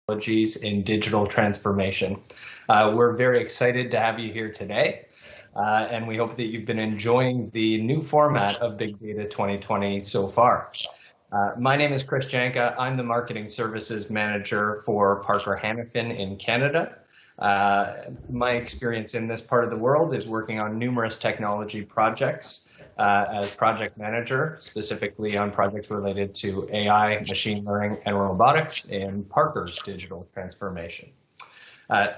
technologies in digital transformation. We're very excited to have you here today, and we hope that you've been enjoying the new format of Big Data 2020 so far. My name is Janca. I'm the Marketing Services Manager for Parker Hannifin in Canada. My experience in this part of the world is working on numerous technology projects as project manager, specifically on projects related to AI, machine learning, and robotics in Parker's digital transformation.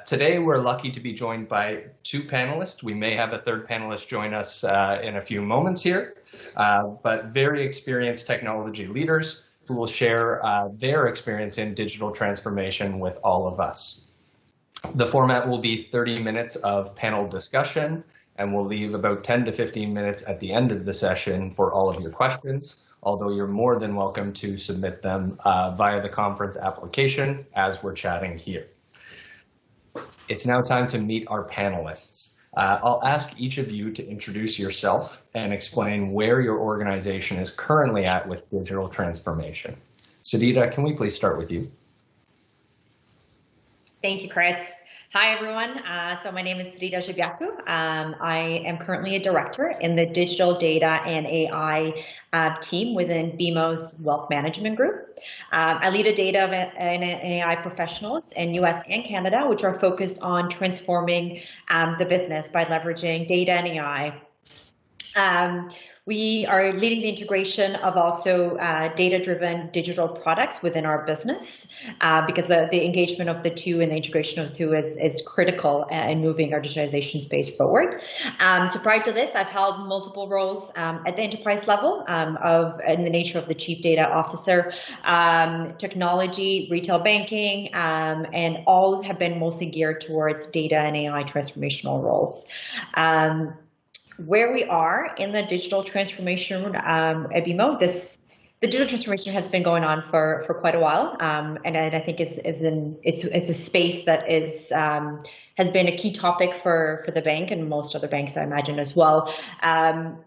Today, we're lucky to be joined by two panelists. We may have a third panelist join us in a few moments here, but very experienced technology leaders who will share their experience in digital transformation with all of us. The format will be 30 minutes of panel discussion, and we'll leave about 10 to 15 minutes at the end of the session for all of your questions, although you're more than welcome to submit them via the conference application as we're chatting here. It's now time to meet our panelists. I'll ask each of you to introduce yourself and explain where your organization is currently at with digital transformation. Sidita, can we please start with you? Thank you, Chris. Hi, everyone. So my name is Sidita Zhabjaku. I am currently a director in the Digital Data and AI team within BMO's Wealth Management Group. I lead a data and AI professionals in US and Canada, which are focused on transforming the business by leveraging data and AI. We are leading the integration of also data-driven digital products within our business because the engagement of the two and the integration of the two is critical in moving our digitization space forward. So prior to this, I've held multiple roles at the enterprise level in the nature of the Chief Data Officer, technology, retail banking, and all have been mostly geared towards data and AI transformational roles. Where we are in the digital transformation at BMO, the digital transformation has been going on for quite a while, and I think it's a space that has been a key topic for the bank and most other banks, I imagine, as well.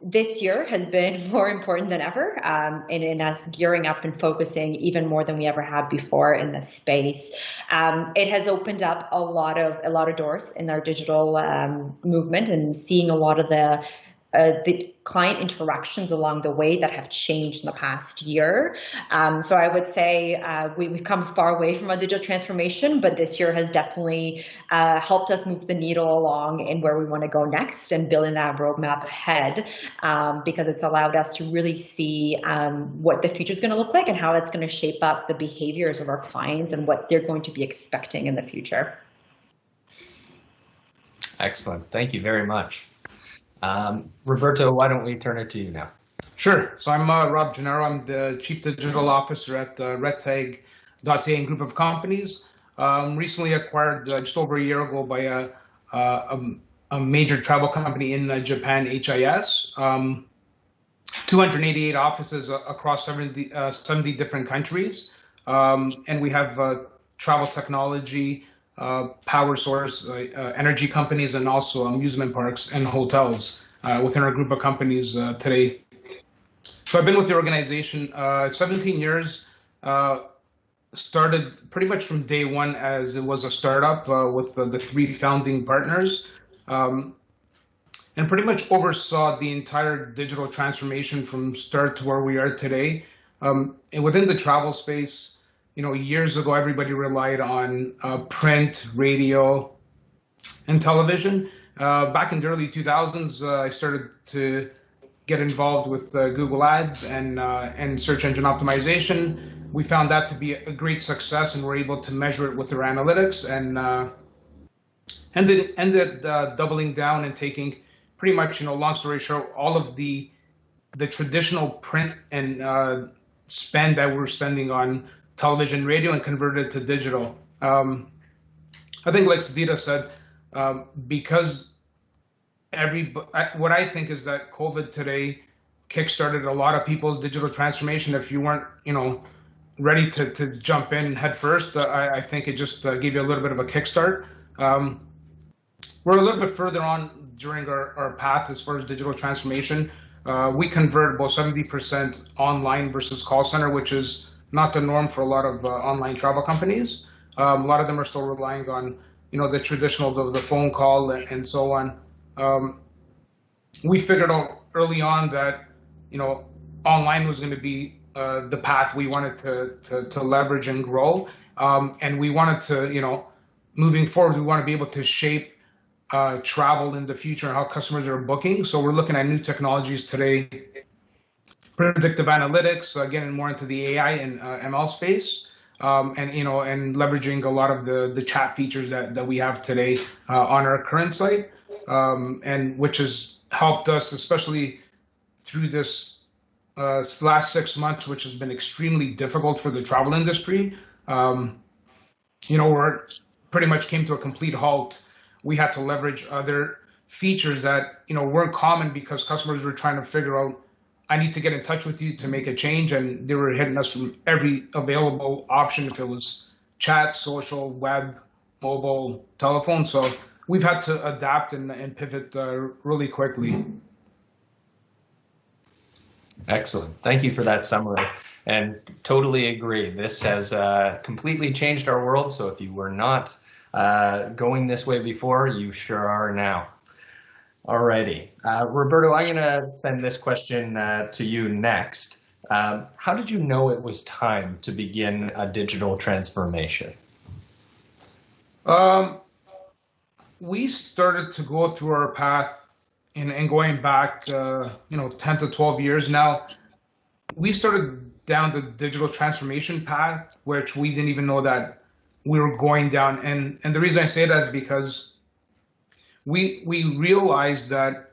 This year has been more important than ever, in us gearing up and focusing even more than we ever had before in this space. It has opened up a lot of doors in our digital movement, and seeing a lot of the client interactions along the way that have changed in the past year. So I would say we've come far away from our digital transformation, but this year has definitely helped us move the needle along in where we want to go next and building that roadmap ahead, because it's allowed us to really see what the future is going to look like and how it's going to shape up the behaviors of our clients and what they're going to be expecting in the future. Excellent. Thank you very much. Roberto, why don't we turn it to you now? Sure. So I'm Rob Gennaro. I'm the Chief Digital Officer at RedTag.ca and group of companies. Recently acquired just over a year ago by a major travel company in Japan, HIS. 288 offices across 70 different countries. And we have travel technology, power source, energy companies, and also amusement parks and hotels within our group of companies today. So I've been with the organization 17 years, started pretty much from day one as it was a startup with the three founding partners, and pretty much oversaw the entire digital transformation from start to where we are today. And within the travel space, years ago, everybody relied on print, radio, and television. Back in the early 2000s, I started to get involved with Google Ads and search engine optimization. We found that to be a great success, and we're able to measure it with our analytics, and ended doubling down and taking pretty much, long story short, all of the traditional print and spend that we're spending on television, radio, and converted to digital. I think, like Sidita said, because what I think is that COVID today kickstarted a lot of people's digital transformation. If you weren't, ready to jump in head first, I think it just gave you a little bit of a kickstart. We're a little bit further on during our path as far as digital transformation. We convert about 70% online versus call center, which is not the norm for a lot of online travel companies. A lot of them are still relying on, the traditional, the phone call and so on. We figured out early on that, online was going to be the path we wanted to leverage and grow. And we wanted to, moving forward, we want to be able to shape travel in the future and how customers are booking. So we're looking at new technologies today, predictive analytics, getting more into the AI and ML space, and leveraging a lot of the chat features that we have today on our current site, and which has helped us, especially through this last 6 months, which has been extremely difficult for the travel industry. Where it pretty much came to a complete halt. We had to leverage other features that weren't common because customers were trying to figure out, I need to get in touch with you to make a change, and they were hitting us from every available option, if it was chat, social, web, mobile, telephone. So we've had to adapt and pivot really quickly. Excellent. Thank you for that summary. And totally agree. This has completely changed our world. So if you were not going this way before, you sure are now. Alrighty. Roberto, I'm going to send this question to you next. How did you know it was time to begin a digital transformation? We started to go through our path and going back, 10 to 12 years now. We started down the digital transformation path, which we didn't even know that we were going down. And the reason I say that is because we realized that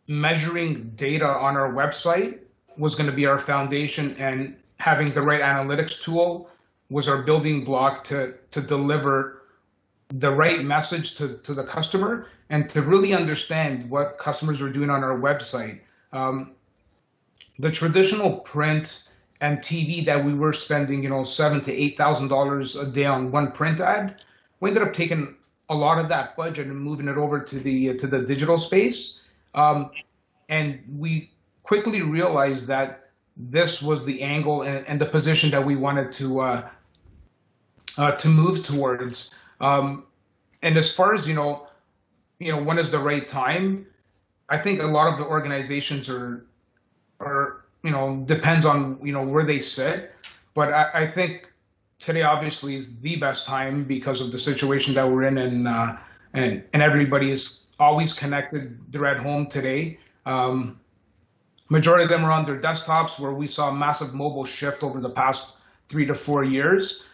measuring data on our website was going to be our foundation, and having the right analytics tool was our building block to deliver the right message to the customer and to really understand what customers are doing on our website. The traditional print and TV that we were spending, $7,000 to $8,000 a day on one print ad, we ended up taking a lot of that budget and moving it over to the digital space. And we quickly realized that this was the angle and the position that we wanted to move towards. And as far as when is the right time, I think a lot of the organizations are depends on where they sit, but I think today obviously is the best time because of the situation that we're in, and everybody is always connected. They're at home today. Majority of them are on their desktops, where we saw a massive mobile shift over the past 3 to 4 years.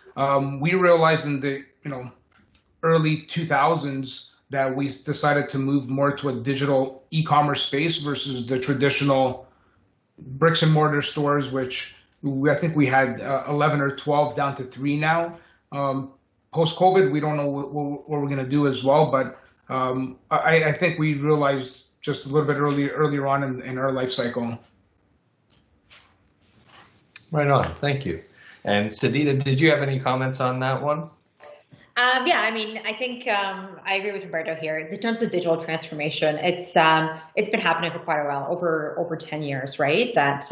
We realized in the early 2000s that we decided to move more to a digital e-commerce space versus the traditional bricks and mortar stores, which I think we had 11 or 12 down to 3 now. Post-COVID, we don't know what we're going to do as well, but I think we realized just a little bit earlier on in our life cycle. Right on. Thank you. And Sidita, did you have any comments on that one? Yeah, I mean, I think I agree with Roberto here. In terms of digital transformation, it's been happening for quite a while, over 10 years, right? That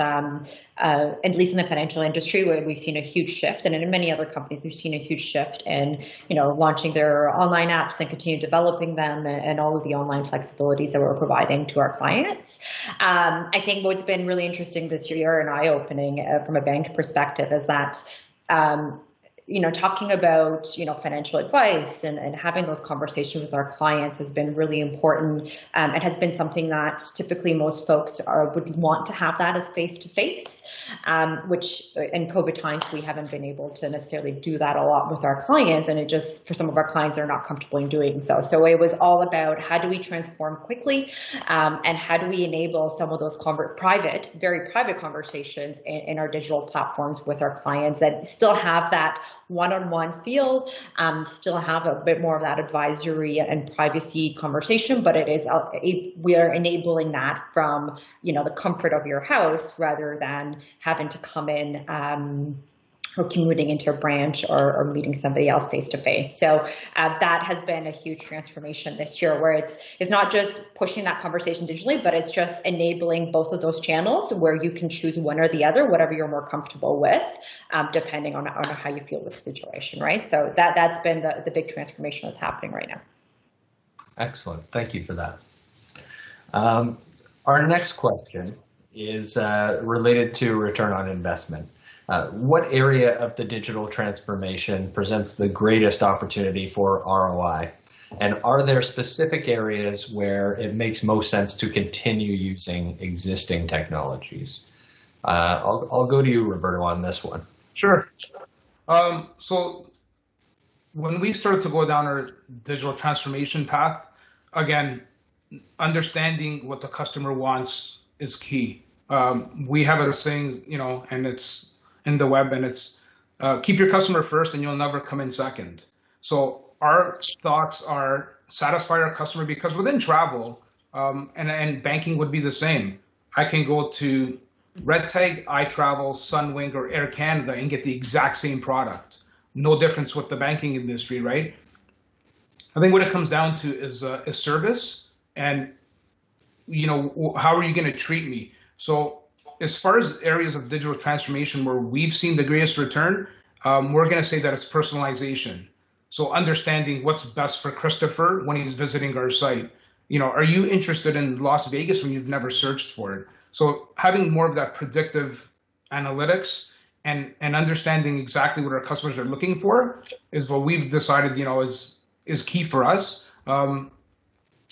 at least in the financial industry, where we've seen a huge shift, and in many other companies, we've seen a huge shift in launching their online apps and continue developing them, and all of the online flexibilities that we're providing to our clients. I think what's been really interesting this year and eye-opening from a bank perspective is that talking about, financial advice and having those conversations with our clients has been really important. It has been something that typically most folks would want to have that as face-to-face, which in COVID times, we haven't been able to necessarily do that a lot with our clients. And it just, for some of our clients, they're not comfortable in doing so. So it was all about how do we transform quickly, and how do we enable some of those very private conversations in our digital platforms with our clients that still have that one-on-one feel, still have a bit more of that advisory and privacy conversation, but we are enabling that from the comfort of your house rather than having to come in or commuting into a branch or meeting somebody else face to face. So that has been a huge transformation this year, where it's not just pushing that conversation digitally, but it's just enabling both of those channels where you can choose one or the other, whatever you're more comfortable with, depending on how you feel with the situation, right? So that's been the big transformation that's happening right now. Excellent. Thank you for that. Our next question is related to return on investment. What area of the digital transformation presents the greatest opportunity for ROI? And are there specific areas where it makes most sense to continue using existing technologies? I'll go to you, Roberto, on this one. Sure. So when we started to go down our digital transformation path, again, understanding what the customer wants is key. We have a saying, and it's in the web, and it's keep your customer first and you'll never come in second. So our thoughts are satisfy our customer, because within travel and banking would be the same. I can go to RedTag, iTravel, Sunwing, or Air Canada and get the exact same product. No difference with the banking industry, right? I think what it comes down to is service and, how are you going to treat me? So as far as areas of digital transformation where we've seen the greatest return, we're going to say that it's personalization. So understanding what's best for Christopher when he's visiting our site. Are you interested in Las Vegas when you've never searched for it? So having more of that predictive analytics and understanding exactly what our customers are looking for is what we've decided, is key for us.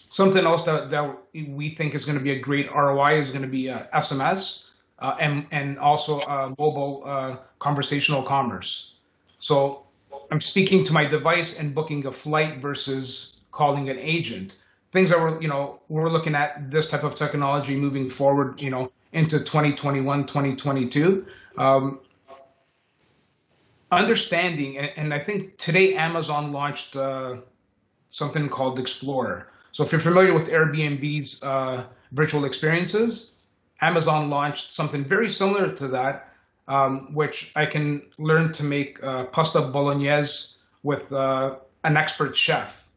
Something else that we think is going to be a great ROI is going to be SMS. And also mobile conversational commerce. So I'm speaking to my device and booking a flight versus calling an agent. Things that we're looking at this type of technology moving forward, into 2021, 2022. Understanding, and I think today Amazon launched something called Explorer. So if you're familiar with Airbnb's virtual experiences, Amazon launched something very similar to that, which I can learn to make pasta bolognese with an expert chef.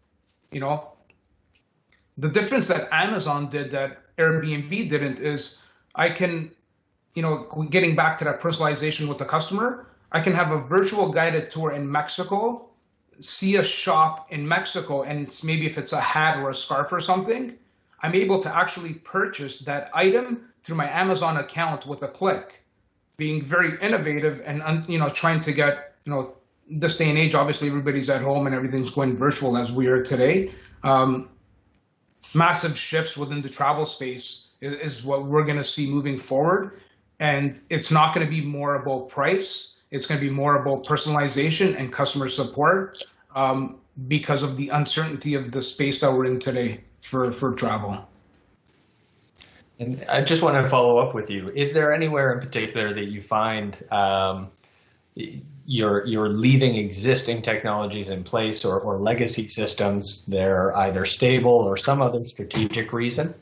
The difference that Amazon did that Airbnb didn't is I can, getting back to that personalization with the customer, I can have a virtual guided tour in Mexico, see a shop in Mexico, and maybe if it's a hat or a scarf or something, I'm able to actually purchase that item through my Amazon account with a click, being very innovative and, trying to get, this day and age, obviously everybody's at home and everything's going virtual as we are today. Massive shifts within the travel space is what we're going to see moving forward. And it's not going to be more about price. It's going to be more about personalization and customer support because of the uncertainty of the space that we're in today for travel. And I just want to follow up with you. Is there anywhere in particular that you find you're leaving existing technologies in place or legacy systems? They're either stable or some other strategic reason?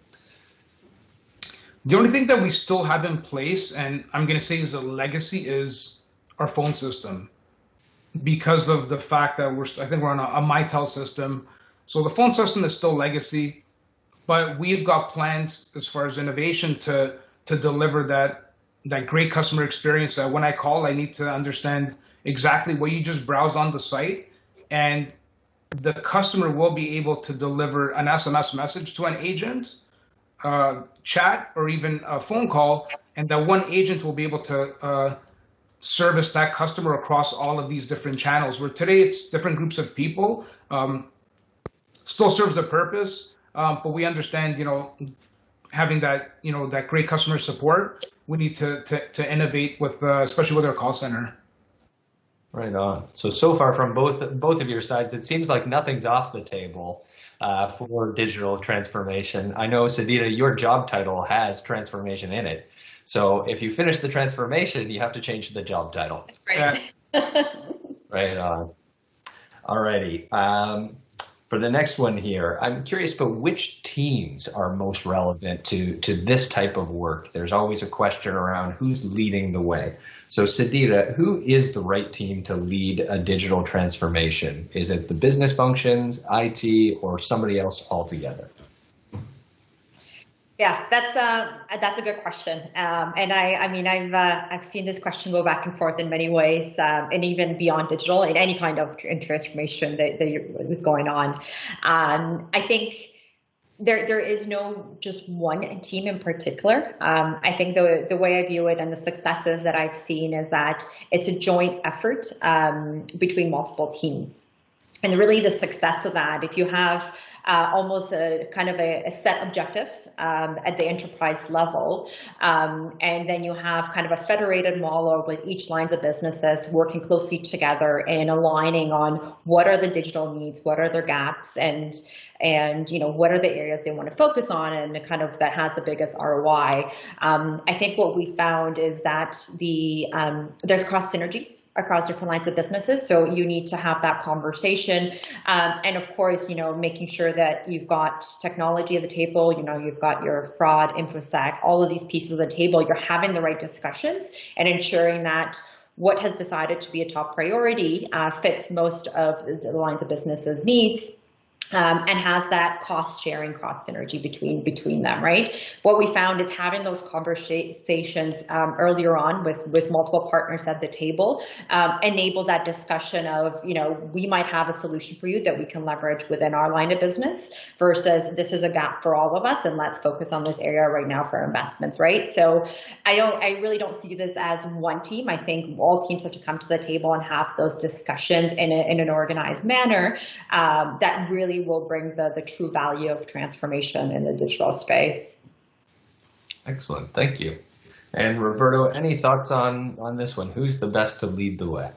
The only thing that we still have in place, and I'm going to say is a legacy, is our phone system. Because of the fact that I think we're on a Mitel system. So the phone system is still legacy. But we've got plans as far as innovation to deliver that great customer experience that when I call, I need to understand exactly what you just browsed on the site. And the customer will be able to deliver an SMS message to an agent, chat, or even a phone call. And that one agent will be able to service that customer across all of these different channels, where today it's different groups of people. Still serves the purpose. But we understand, having that, that great customer support, we need to innovate with, especially with our call center. Right on. So far from both of your sides, it seems like nothing's off the table for digital transformation. I know, Sidita, your job title has transformation in it. So if you finish the transformation, you have to change the job title. Right. Right on. Alrighty. For the next one here, I'm curious about which teams are most relevant to this type of work. There's always a question around who's leading the way. So Sidita, who is the right team to lead a digital transformation? Is it the business functions, IT, or somebody else altogether? Yeah, that's a good question, and I mean I've seen this question go back and forth in many ways, and even beyond digital in any kind of transformation that was going on. I think there is no just one team in particular. I think the way I view it and the successes that I've seen is that it's a joint effort between multiple teams. And really the success of that, if you have almost a kind of a set objective at the enterprise level, and then you have kind of a federated model with each lines of businesses working closely together and aligning on what are the digital needs, what are their gaps, and what are the areas they want to focus on, and kind of that has the biggest ROI. I think what we found is that there's cross synergies across different lines of businesses. So you need to have that conversation. And of course, making sure that you've got technology at the table, you've got your fraud, InfoSec, all of these pieces of the table, you're having the right discussions and ensuring that what has decided to be a top priority fits most of the lines of businesses' needs. And has that cost sharing, cross synergy between them, right? What we found is having those conversations earlier on with multiple partners at the table enables that discussion of, we might have a solution for you that we can leverage within our line of business versus this is a gap for all of us and let's focus on this area right now for investments, right? So I really don't see this as one team. I think all teams have to come to the table and have those discussions in an organized manner that really will bring the true value of transformation in the digital space. Excellent, thank you. And Roberto, any thoughts on this one? Who's the best to lead the way?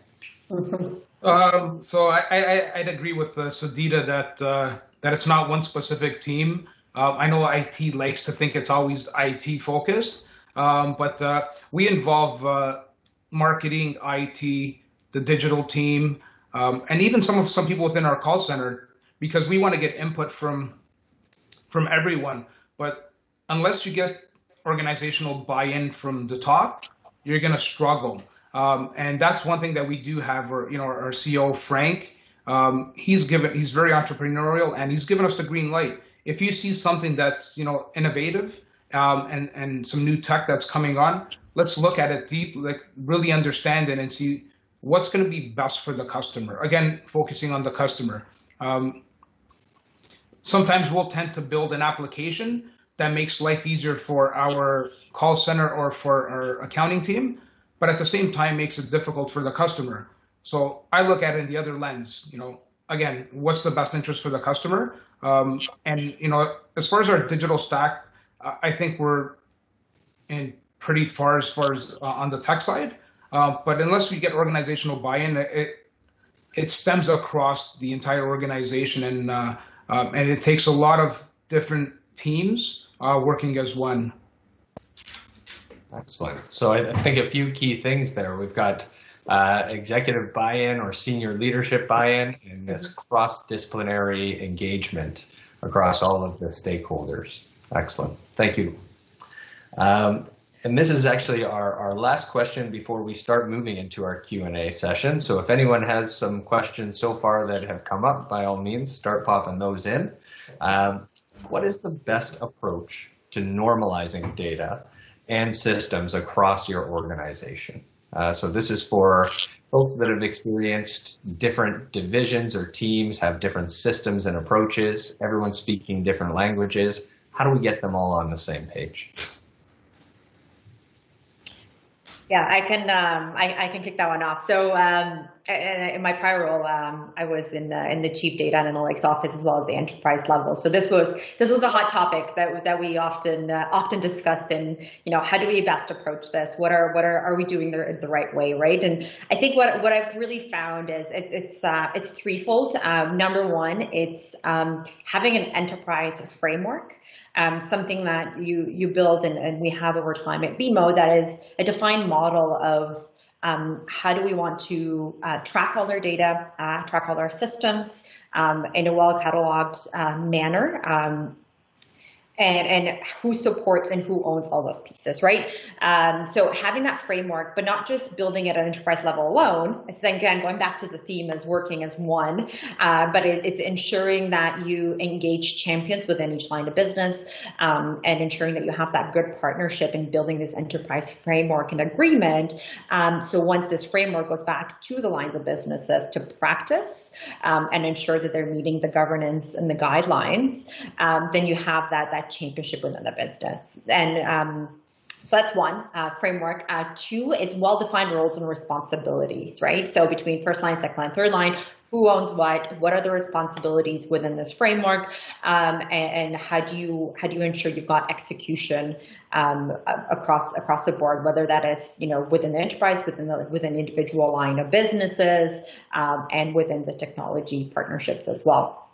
So I'd agree with Sidita that it's not one specific team. I know IT likes to think it's always IT focused, but we involve marketing, IT, the digital team, and even some people within our call center, because we want to get input from everyone. But unless you get organizational buy-in from the top, you're going to struggle. And that's one thing that we do have. Our CEO Frank, he's very entrepreneurial, and he's given us the green light. If you see something that's innovative and some new tech that's coming on, let's look at it deep, like really understand it and see what's going to be best for the customer. Again, focusing on the customer. Sometimes we'll tend to build an application that makes life easier for our call center or for our accounting team, but at the same time makes it difficult for the customer. So I look at it in the other lens, again, what's the best interest for the customer? And as far as our digital stack, I think we're in pretty far as on the tech side, but unless we get organizational buy-in, it stems across the entire organization, and it takes a lot of different teams working as one. Excellent. So I think a few key things there. We've got executive buy-in or senior leadership buy-in, and this cross-disciplinary engagement across all of the stakeholders. Excellent. Thank you. And this is actually our last question before we start moving into our Q&A session. So if anyone has some questions so far that have come up, by all means, start popping those in. What is the best approach to normalizing data and systems across your organization? So this is for folks that have experienced different divisions or teams, have different systems and approaches, everyone speaking different languages. How do we get them all on the same page? Yeah, I can kick that one off. So in my prior role, I was in the chief data analytics office as well as the enterprise level. So this was a hot topic that we often discussed. And how do we best approach this? What are we doing the right way, right? And I think what I've really found is it's threefold. Number one, it's having an enterprise framework. Something that you build and we have over time at BMO that is a defined model of How do we want to track all our data, track all our systems in a well-cataloged manner? And who supports and who owns all those pieces, right? So having that framework, but not just building it at enterprise level alone. It's again going back to the theme as working as one, but it's ensuring that you engage champions within each line of business, and ensuring that you have that good partnership in building this enterprise framework and agreement. So once this framework goes back to the lines of businesses to practice and ensure that they're meeting the governance and the guidelines, then you have that championship within the business. And so that's one framework. Two is well-defined roles and responsibilities, right? So between first line, second line, third line, who owns what are the responsibilities within this framework, and how do you ensure you've got execution across the board, whether that is within the enterprise, within individual line of businesses, and within the technology partnerships as well.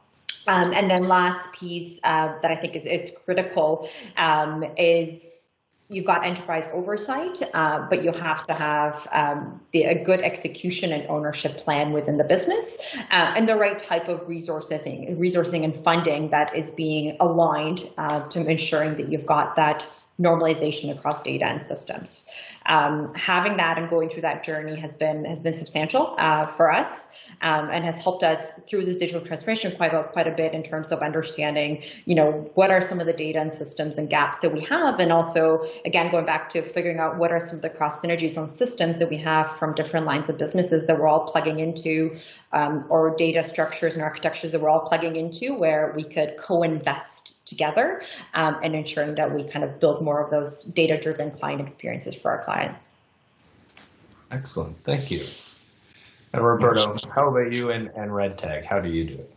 And then last piece that I think is critical is you've got enterprise oversight, but you have to have a good execution and ownership plan within the business, and the right type of resourcing and funding that is being aligned to ensuring that you've got that normalization across data and systems. Having that and going through that journey has been substantial for us. And has helped us through this digital transformation quite a bit in terms of understanding, what are some of the data and systems and gaps that we have, and also, again, going back to figuring out what are some of the cross synergies on systems that we have from different lines of businesses that we're all plugging into, or data structures and architectures that we're all plugging into, where we could co-invest together, and ensuring that we kind of build more of those data-driven client experiences for our clients. Excellent, thank you. And Roberto, how about you and RedTag? How do you do it?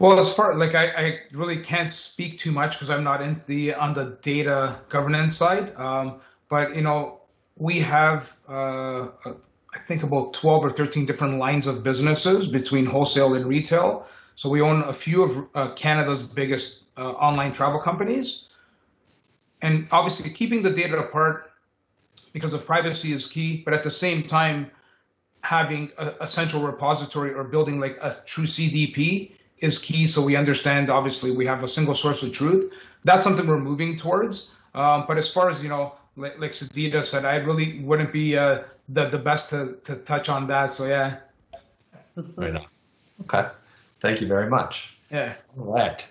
Well, as far I really can't speak too much because I'm not on the data governance side. But we have I think about 12 or 13 different lines of businesses between wholesale and retail. So we own a few of Canada's biggest online travel companies, and obviously keeping the data apart because of privacy is key. But at the same time, having a central repository or building like a true CDP is key, so we understand, obviously, we have a single source of truth. That's something we're moving towards. But as far as, like Sidita said, I really wouldn't be the best to touch on that, so yeah. Right on. Okay, thank you very much. Yeah. All right.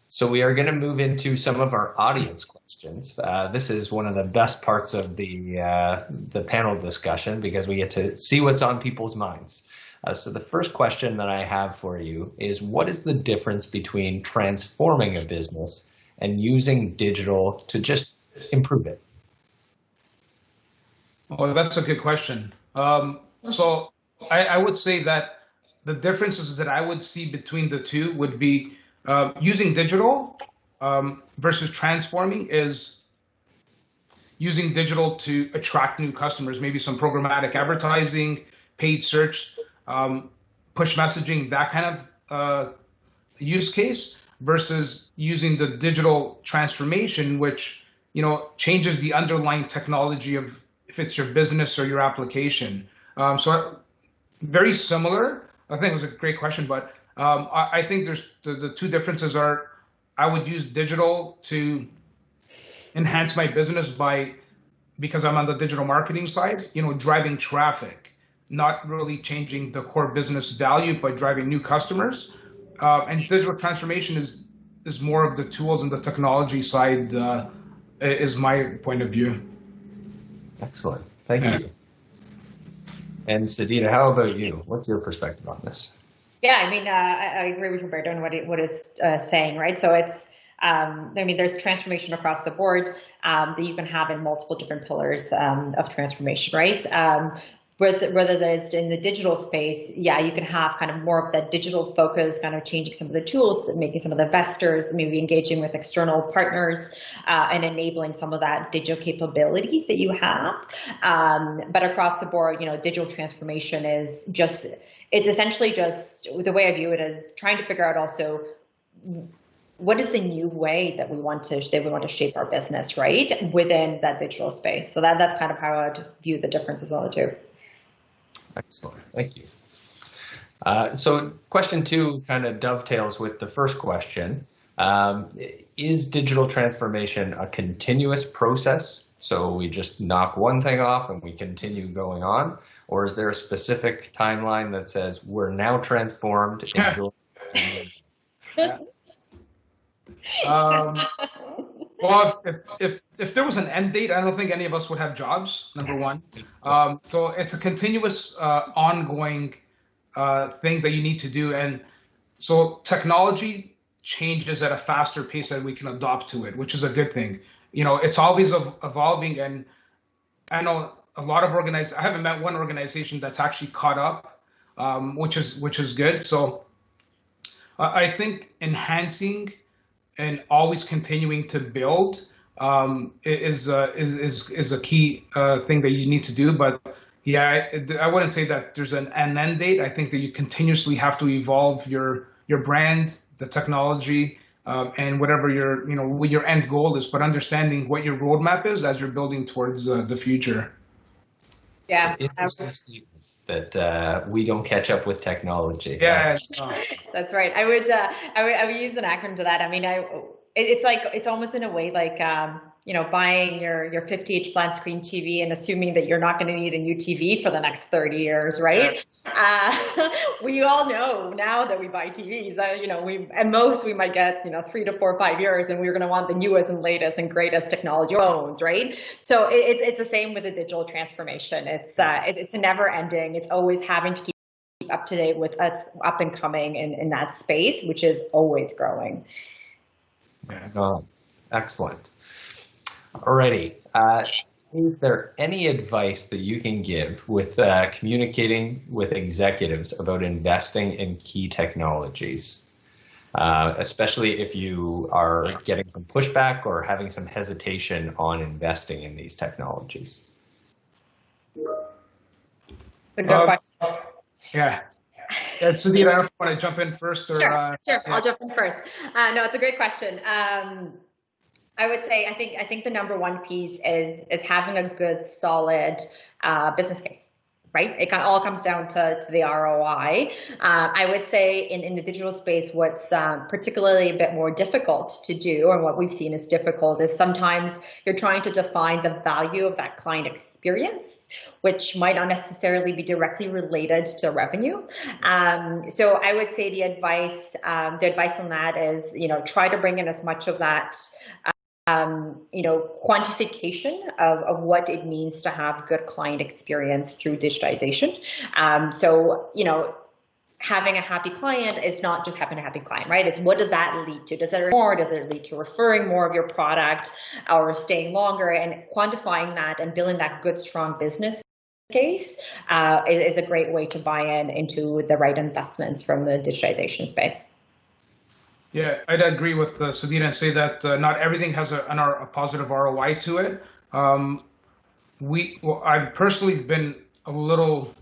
So we are going to move into some of our audience questions. This is one of the best parts of the panel discussion because we get to see what's on people's minds. So the first question that I have for you is, what is the difference between transforming a business and using digital to just improve it? Oh, that's a good question. So I would say that the differences that I would see between the two would be using digital versus transforming is using digital to attract new customers, maybe some programmatic advertising, paid search, push messaging, that kind of use case, versus using the digital transformation, which changes the underlying technology of if it's your business or your application. So very similar. I think it was a great question, but I think there's the two differences are I would use digital to enhance my business because I'm on the digital marketing side, driving traffic, not really changing the core business value, but driving new customers. And digital transformation is more of the tools and the technology side, is my point of view. Excellent. Thank you. And Sidita, how about you? What's your perspective on this? Yeah, I mean, I agree with Roberto and what is saying, right? So it's, there's transformation across the board that you can have in multiple different pillars of transformation, right? Whether that is in the digital space, yeah, you can have kind of more of that digital focus, kind of changing some of the tools, making some of the investors, maybe engaging with external partners, and enabling some of that digital capabilities that you have. But across the board, digital transformation is it's essentially just, the way I view it is trying to figure out also what is the new way that we want to shape our business, right, within that digital space. So that's kind of how I'd view the differences on the two. Excellent. Thank you. So question 2 kind of dovetails with the first question. Is digital transformation a continuous process? So we just knock one thing off and we continue going on? Or is there a specific timeline that says we're now transformed? Enjoy? Yeah. Well, if there was an end date, I don't think any of us would have jobs, number one. So it's a continuous, ongoing thing that you need to do. And so technology changes at a faster pace than we can adopt to it, which is a good thing. It's always evolving. And I know a lot of I haven't met one organization that's actually caught up, which is good. So I think enhancing and always continuing to build is a key thing that you need to do. But yeah, I wouldn't say that there's an end date. I think that you continuously have to evolve your brand, the technology, and whatever what your end goal is. But understanding what your roadmap is as you're building towards the future. Yeah, that we don't catch up with technology. Yeah, that's right. I would use an acronym to that. I mean, it's almost in a way like buying your 50-inch flat screen TV and assuming that you're not going to need a new TV for the next 30 years, right? Yeah. We all know now that we buy TVs that we might get 3 to 4 or 5 years, and we're going to want the newest and latest and greatest technology phones, right? So it's the same with the digital transformation. It's never ending. It's always having to keep up to date with what's up and coming in that space, which is always growing. Excellent. Alrighty. Is there any advice that you can give with communicating with executives about investing in key technologies, especially if you are getting some pushback or having some hesitation on investing in these technologies? A good question. Yeah. Sidita, I don't know if you want to jump in first. Or, sure. Yeah. I'll jump in first. No, it's a great question. I would say I think the number one piece is having a good, solid business case, right? It all comes down to the ROI. I would say in the digital space, what's particularly a bit more difficult to do, and what we've seen is difficult, is sometimes you're trying to define the value of that client experience, which might not necessarily be directly related to revenue. So I would say the advice on that is, try to bring in as much of that quantification of what it means to have good client experience through digitization. So, having a happy client is not just having a happy client, right? It's what does that lead to? Does it lead to referring more of your product or staying longer? And quantifying that and building that good, strong business case is a great way to buy into the right investments from the digitization space. Yeah, I'd agree with Sidita and say that not everything has a positive ROI to it. I've personally been a little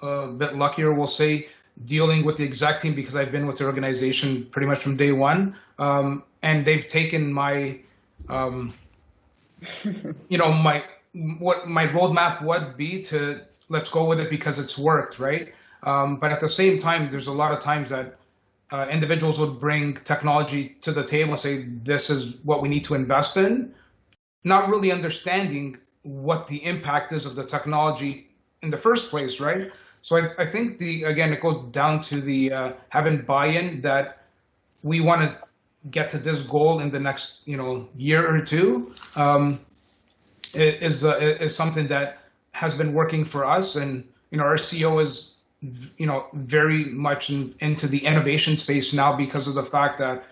bit luckier, we'll say, dealing with the exec team because I've been with the organization pretty much from day one, and they've taken my, what my roadmap would be to let's go with it because it's worked, right? But at the same time, there's a lot of times that individuals would bring technology to the table and say, this is what we need to invest in, not really understanding what the impact is of the technology in the first place, right? So I think again, it goes down to the having buy-in that we want to get to this goal in the next year or two is something that has been working for us, and our CEO is very much into the innovation space now because of the fact that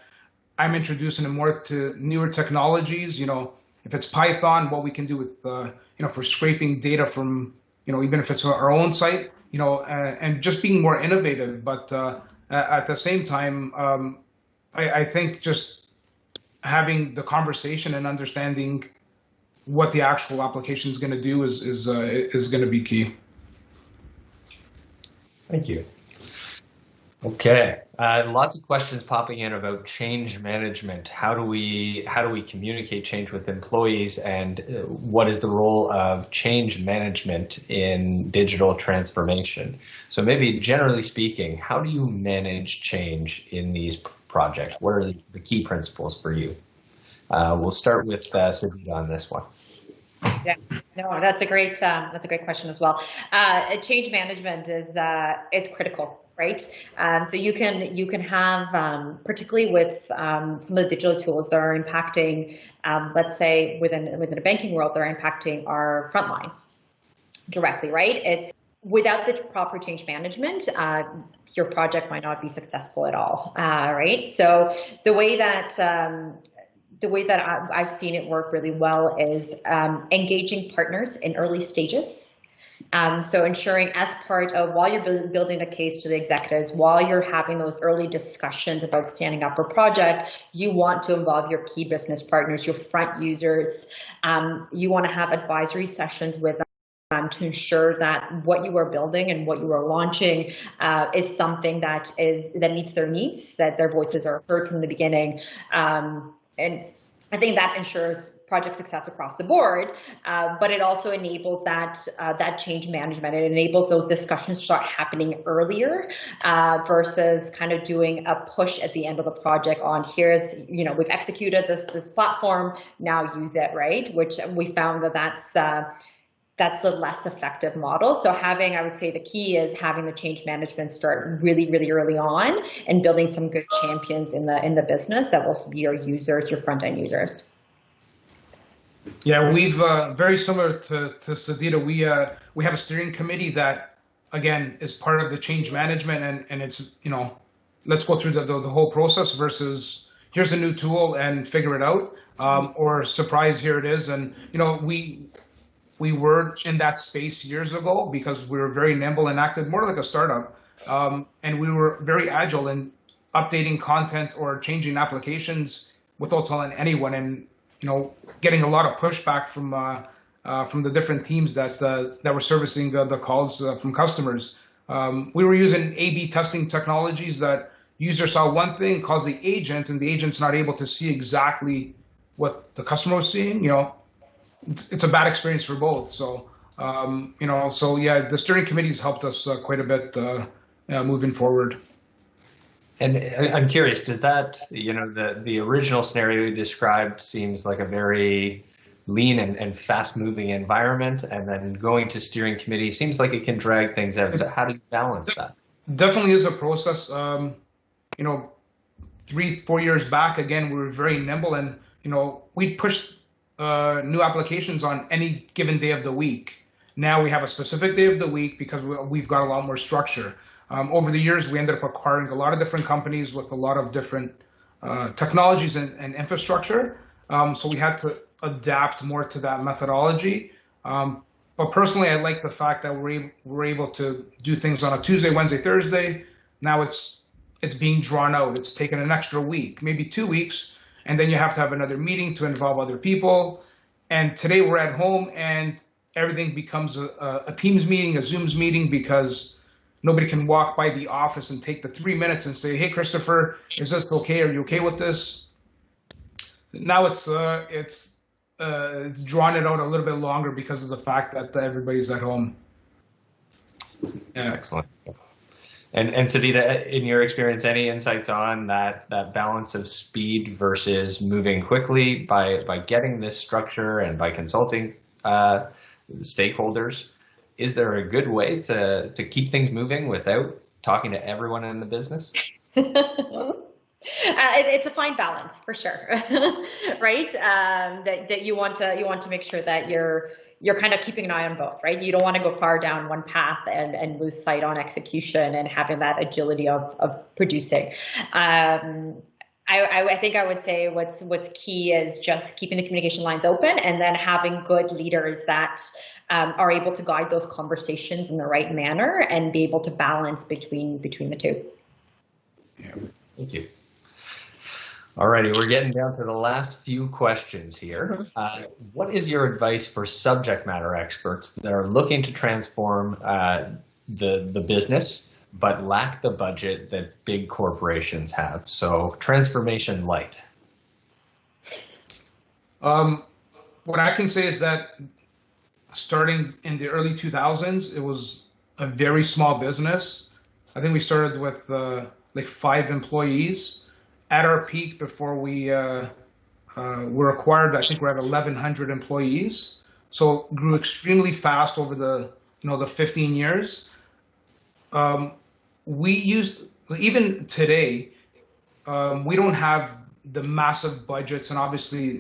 I'm introducing him more to newer technologies. If it's Python, what we can do with for scraping data from even if it's our own site, and just being more innovative. But at the same time, I think just having the conversation and understanding what the actual application is going to do is going to be key. Thank you. Okay, lots of questions popping in about change management. How do we communicate change with employees, and what is the role of change management in digital transformation? So maybe generally speaking, how do you manage change in these projects? What are the key principles for you? We'll start with Sidita on this one. Yeah, no, that's a great question as well. Change management is critical, right? So you can have, particularly with some of the digital tools that are impacting, let's say within a banking world, they're impacting our frontline directly, right? It's without the proper change management, your project might not be successful at all, right? So the way that I've seen it work really well is engaging partners in early stages. So ensuring as part of, while you're building the case to the executives, while you're having those early discussions about standing up a project, you want to involve your key business partners, your front users. You want to have advisory sessions with them to ensure that what you are building and what you are launching is something that meets their needs, that their voices are heard from the beginning. And I think that ensures project success across the board, but it also enables that change management. It enables those discussions to start happening earlier versus kind of doing a push at the end of the project on here's, we've executed this platform, now use it, right? Which we found that's the less effective model. So I would say the key is having the change management start really, really early on and building some good champions in the business that will be your users, your front end users. Yeah, we've very similar to Sidita. We have a steering committee that, again, is part of the change management, and it's, let's go through the whole process versus here's a new tool and figure it out, or surprise, here it is. And we were in that space years ago because we were very nimble and acted more like a startup. And we were very agile in updating content or changing applications without telling anyone, and getting a lot of pushback from the different teams that were servicing the calls from customers. We were using A/B testing technologies that user saw one thing, calls the agent, and the agent's not able to see exactly what the customer was seeing. It's a bad experience for both. So, the steering committee's helped us quite a bit moving forward. And I'm curious, does that, the original scenario you described seems like a very lean and fast-moving environment, and then going to steering committee seems like it can drag things out. So how do you balance that? Definitely is a process. 3-4 years back, again, we were very nimble, and we'd push new applications on any given day of the week. Now we have a specific day of the week because we've got a lot more structure. Over the years, we ended up acquiring a lot of different companies with a lot of different technologies and infrastructure. So we had to adapt more to that methodology. But personally, I like the fact that we're able to do things on a Tuesday, Wednesday, Thursday. Now it's being drawn out. It's taken an extra week, maybe 2 weeks. And then you have to have another meeting to involve other people. And today we're at home and everything becomes a Teams meeting, a Zooms meeting, because nobody can walk by the office and take the 3 minutes and say, hey, Christopher, is this okay? Are you okay with this? Now it's drawn it out a little bit longer because of the fact that everybody's at home. Yeah. Excellent. And Sidita, in your experience, any insights on that balance of speed versus moving quickly by getting this structure and by consulting stakeholders? Is there a good way to keep things moving without talking to everyone in the business? It's a fine balance for sure, right? That you want to make sure that you're kind of keeping an eye on both, right? You don't want to go far down one path and lose sight on execution and having that agility of producing. I think I would say what's key is just keeping the communication lines open and then having good leaders that are able to guide those conversations in the right manner and be able to balance between the two. Yeah, thank you. All righty, we're getting down to the last few questions here. What is your advice for subject matter experts that are looking to transform the business but lack the budget that big corporations have. So transformation light. What I can say is that starting in the early 2000s, it was a very small business. I think we started with like 5 employees. At our peak, before we were acquired, I think we're at 1,100 employees. So grew extremely fast over the the 15 years. We used, even today, we don't have the massive budgets, and obviously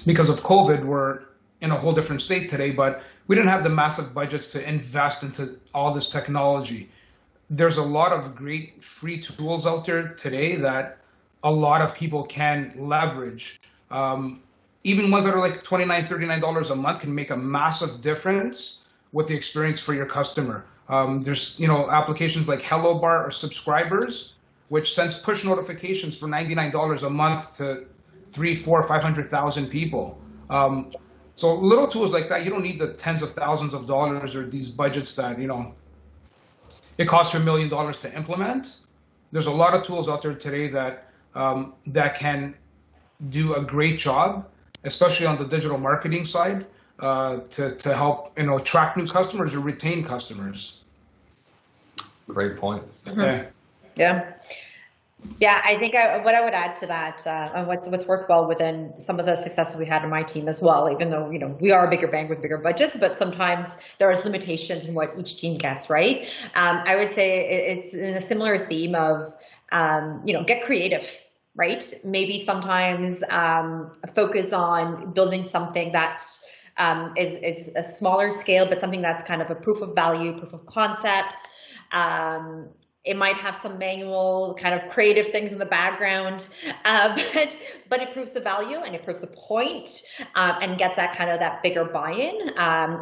because of COVID, we're in a whole different state today, but we didn't have the massive budgets to invest into all this technology. There's a lot of great free tools out there today that a lot of people can leverage. Even ones that are like $29, $39 a month can make a massive difference with the experience for your customer. There's applications like HelloBar or Subscribers, which sends push notifications for $99 a month to 3, 4, 500,000 people. So little tools like that, you don't need the tens of thousands of dollars or these budgets that it costs you $1 million to implement. There's a lot of tools out there today that that can do a great job, especially on the digital marketing side, to help attract new customers or retain customers. Great point. Mm-hmm. Yeah, I think what I would add to that, and what's worked well within some of the successes we had in my team as well, even though we are a bigger bank with bigger budgets, but sometimes there is limitations in what each team gets, right? I would say it's in a similar theme of get creative, right? Maybe sometimes focus on building something that is a smaller scale, but something that's kind of a proof of value, proof of concept. It might have some manual kind of creative things in the background, but it proves the value and it proves the point, and gets that bigger buy-in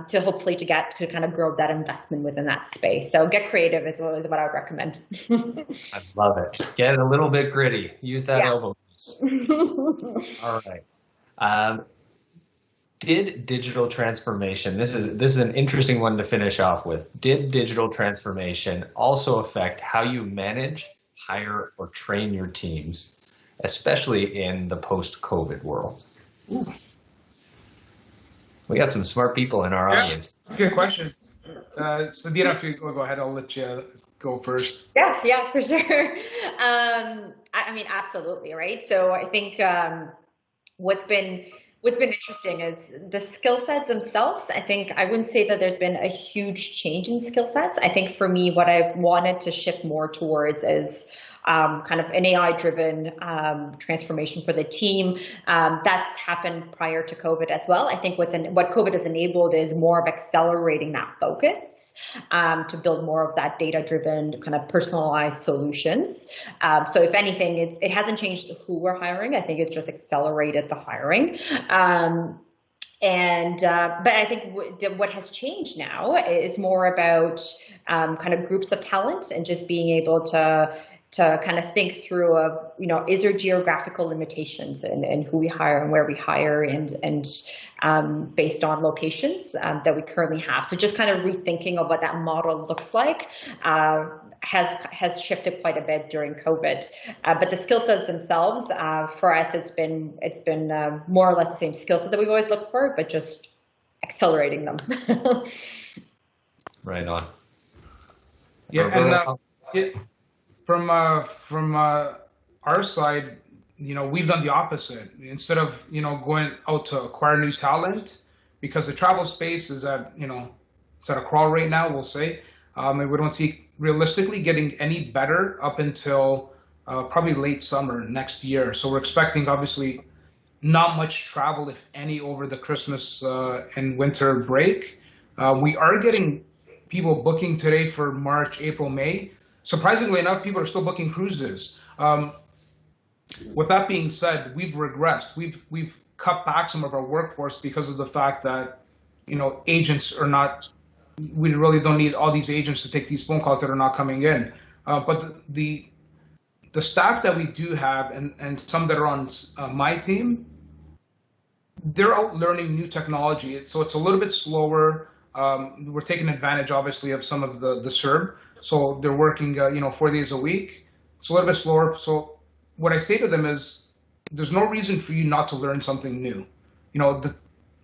to hopefully to kind of grow that investment within that space. So get creative is what I would recommend. I love it. Get a little bit gritty. Use that elbow. All right. Did digital transformation, this is an interesting one to finish off with. Did digital transformation also affect how you manage, hire, or train your teams, especially in the post-COVID world? Ooh. We got some smart people in our audience. Good questions. Sidita, if you go ahead, I'll let you go first. Yeah, for sure. I mean, absolutely, right? So I think what's been interesting is the skill sets themselves. I think I wouldn't say that there's been a huge change in skill sets. I think for me, what I've wanted to shift more towards is kind of an AI-driven transformation for the team. That's happened prior to COVID as well. I think what COVID has enabled is more of accelerating that focus to build more of that data-driven kind of personalized solutions. So if anything, it hasn't changed who we're hiring. I think it's just accelerated the hiring. But I think what has changed now is more about kind of groups of talent and just being able to kind of think through is there geographical limitations in who we hire and where we hire and based on locations that we currently have. So just kind of rethinking of what that model looks like has shifted quite a bit during COVID. But the skill sets themselves, for us, it's been more or less the same skill set that we've always looked for, but just accelerating them. Right on. Yeah, From our side, we've done the opposite. Instead of going out to acquire new talent, because the travel space is at it's at a crawl right now, we'll say, and we don't see realistically getting any better up until probably late summer next year. So we're expecting obviously not much travel, if any, over the Christmas and winter break. We are getting people booking today for March, April, May. Surprisingly enough, people are still booking cruises. With that being said, we've regressed. We've cut back some of our workforce because of the fact that agents are not. We really don't need all these agents to take these phone calls that are not coming in. But the staff that we do have, and some that are on my team, they're out learning new technology. So it's a little bit slower. We're taking advantage, obviously, of some of the CERB. So they're working, 4 days a week. It's a little bit slower. So what I say to them is, there's no reason for you not to learn something new.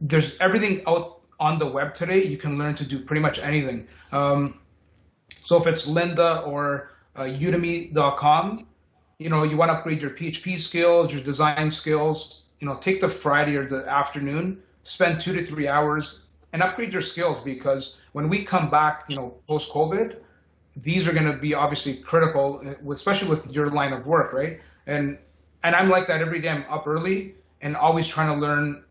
There's everything out on the web today. You can learn to do pretty much anything. So if it's Lynda or Udemy.com, you want to upgrade your PHP skills, your design skills, take the Friday or the afternoon, spend 2 to 3 hours and upgrade your skills, because when we come back, post-COVID, these are going to be obviously critical, especially with your line of work, right? And I'm like that every day. I'm up early and always trying to learn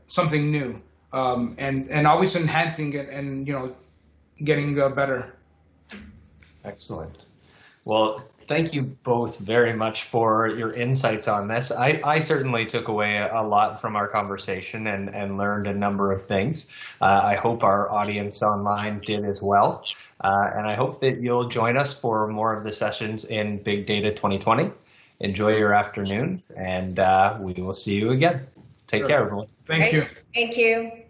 something new, and always enhancing it and, getting better. Excellent. Well, thank you both very much for your insights on this. I certainly took away a lot from our conversation and learned a number of things. I hope our audience online did as well. And I hope that you'll join us for more of the sessions in Big Data 2020. Enjoy your afternoon, and we will see you again. Take care, everyone. Thank you. Thank you.